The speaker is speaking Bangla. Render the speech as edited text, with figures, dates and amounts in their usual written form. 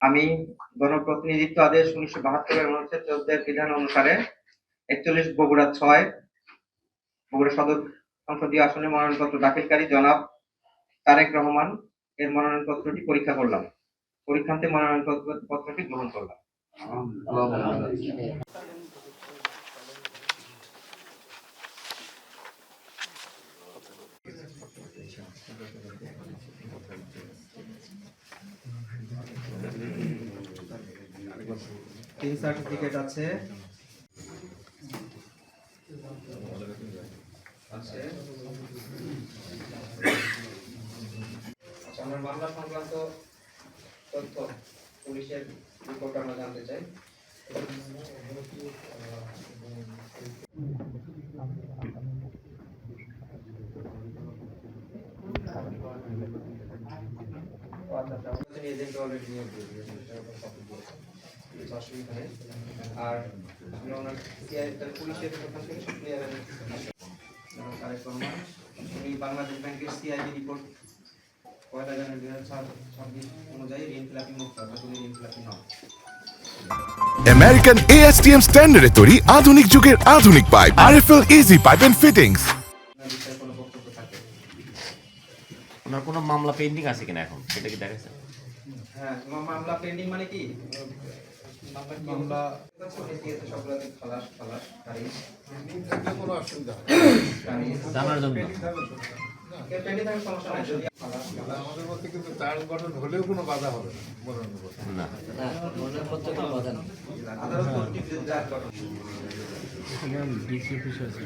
আমি গণপ্রতিনিধিত্ব আদেশ 1972 এর অনুচ্ছেদ 14 এর বিধান অনুসারে 41 বগুড়া 6 বগুড়া সদর সংসদীয় আসনে মনোনয়নপত্র দাখিলকারী জনাব তারেক রহমান এর মনোনয়নপত্রটি পরীক্ষা করলাম। পরীক্ষান্তে মনোনয়নপত্রটি গ্রহণ করলাম। তিন সার্টিফিকেট আছে আমার মামলা সংক্রান্ত তথ্য পুলিশের রিপোর্ট আমরা জানতে চাই। এজেন্ট অলরেডি নিয়োগ দিয়ে দিয়েছে, অসুবিধা নেই। আর আমরা ওনার পুলিশের প্রধান থেকে উনি বাংলাদেশ ব্যাংকের সিআইডি রিপোর্ট 1 জানুয়ারি 2026 অনুযায়ী ঋণ খেলাপি মুক্ত, অর্থাৎ উনি ঋণ খেলাপি নন। আমেরিকান ASTM স্ট্যান্ডার্ডে তৈরি আধুনিক যুগের আধুনিক pipe RFL easy pipe and fittings. কোনো বক্তব্য থাকে? ওনার কোনো মামলা পেন্ডিং আছে কিনা এখন সেটা কি দেখেছেন? হ্যাঁ, মামলা পেন্ডিং মানে কি? মামলা সবগুলোতে খালাস খারিজ কোনো অসুবিধা জানার জন্য পেন্ডিং থাকার সমস্যা নাই। যদি আমাদের মধ্যে কিন্তু চাল গঠন হলেও কোনো বাধা হবে না আদালত কর্তৃক ডিসি অফিস আছে